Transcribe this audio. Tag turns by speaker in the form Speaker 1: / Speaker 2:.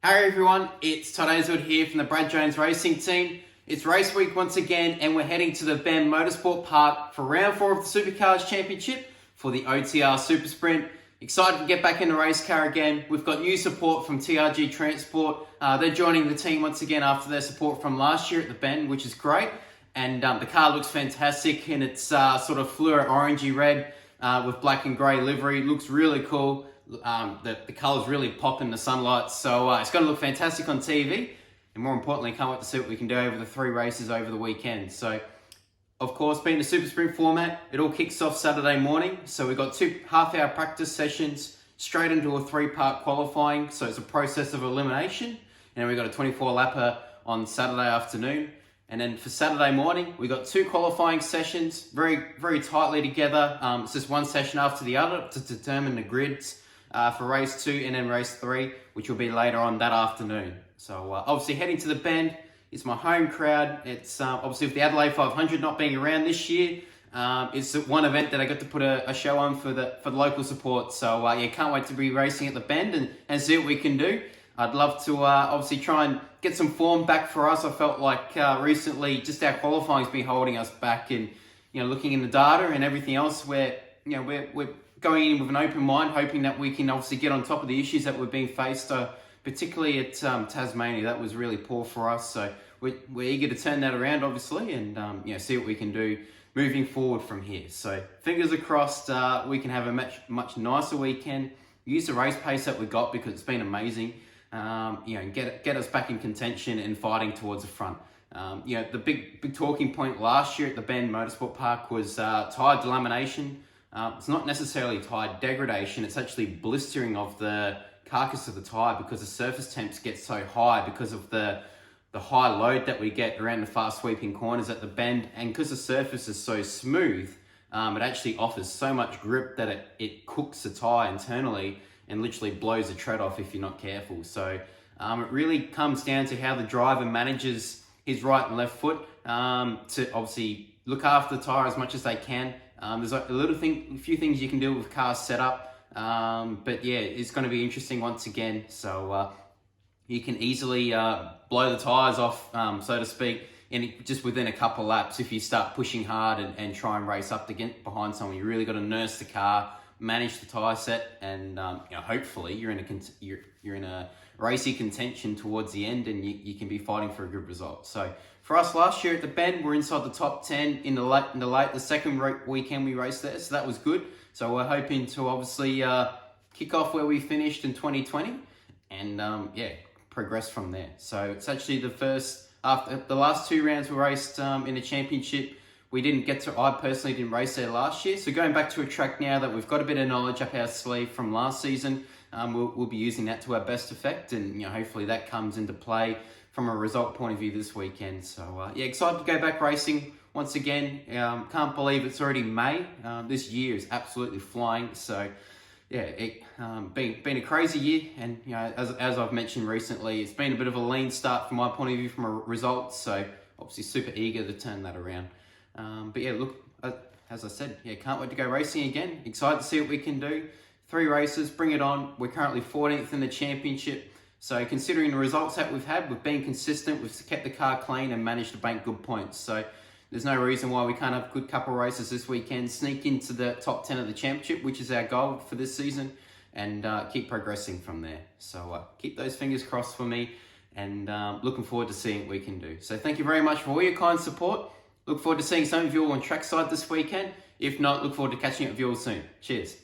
Speaker 1: Hey everyone, it's Todd Hazelwood here from the Brad Jones Racing Team. It's race week once again and we're heading to the Bend Motorsport Park for round 4 of the Supercars Championship for the OTR SuperSprint. Excited to get back in the race car again. We've got new support from TRG Transport. They're joining the team once again after their support from last year at the Bend, which is great. And the car looks fantastic in its sort of fluoro orangey red with black and grey livery. Looks really cool. The colours really pop in the sunlight, so it's going to look fantastic on TV, and more importantly, can't wait to see what we can do over the 3 races over the weekend. So, of course, being the Super Sprint format, it all kicks off Saturday morning, so we've got 2 half-hour practice sessions straight into a 3-part qualifying, so it's a process of elimination, and then we've got a 24-lapper on Saturday afternoon. And then for Saturday morning, we got 2 qualifying sessions, very, very tightly together. It's just one session after the other to determine the grids for race 2 and then race 3, which will be later on that afternoon. So obviously heading to the Bend, it's my home crowd. It's obviously with the Adelaide 500 not being around this year, it's one event that I got to put a show on for the local support. So yeah, can't wait to be racing at the Bend and see what we can do. I'd love to obviously try and get some form back for us. I felt like recently just our qualifying's been holding us back, and looking in the data and everything else, we're going in with an open mind, hoping that we can obviously get on top of the issues that we've been faced, particularly at Tasmania. That was really poor for us, so we're eager to turn that around, obviously, and see what we can do moving forward from here. So fingers are crossed we can have a much nicer weekend, use the race pace that we got because it's been amazing, get us back in contention and fighting towards the front. The big talking point last year at the Bend Motorsport Park was tyre delamination. It's not necessarily tyre degradation, it's actually blistering of the carcass of the tyre because the surface temps get so high because of the high load that we get around the fast sweeping corners at the Bend, and because the surface is so smooth, it actually offers so much grip that it cooks the tyre internally and literally blows the tread off if you're not careful. So it really comes down to how the driver manages his right and left foot to obviously look after the tyre as much as they can. There's a few things you can do with car setup, but yeah, it's going to be interesting once again. So you can easily blow the tyres off, so to speak, just within a couple of laps if you start pushing hard and try and race up behind someone. You really got to nurse the car, manage the tyre set, and hopefully you're in a racy contention towards the end, and you can be fighting for a good result. So for us last year at the Bend, we're inside the top 10 in the second weekend we raced there, so that was good. So we're hoping to obviously kick off where we finished in 2020 and progress from there. So it's actually the first, after the last 2 rounds we raced in the championship, I personally didn't race there last year. So going back to a track now that we've got a bit of knowledge up our sleeve from last season, we'll be using that to our best effect, and hopefully that comes into play from a result point of view this weekend. So excited to go back racing once again. Can't believe it's already May. This year is absolutely flying. So it been a crazy year, and as I've mentioned recently, it's been a bit of a lean start from my point of view from a result. So obviously super eager to turn that around. But yeah, look, as I said, can't wait to go racing again. Excited to see what we can do. 3 races, bring it on. We're currently 14th in the championship. So considering the results that we've had, we've been consistent, we've kept the car clean and managed to bank good points. So there's no reason why we can't have a good couple of races this weekend, sneak into the top 10 of the championship, which is our goal for this season, and keep progressing from there. So keep those fingers crossed for me, and looking forward to seeing what we can do. So thank you very much for all your kind support. Look forward to seeing some of you all on trackside this weekend. If not, look forward to catching up with you all soon. Cheers.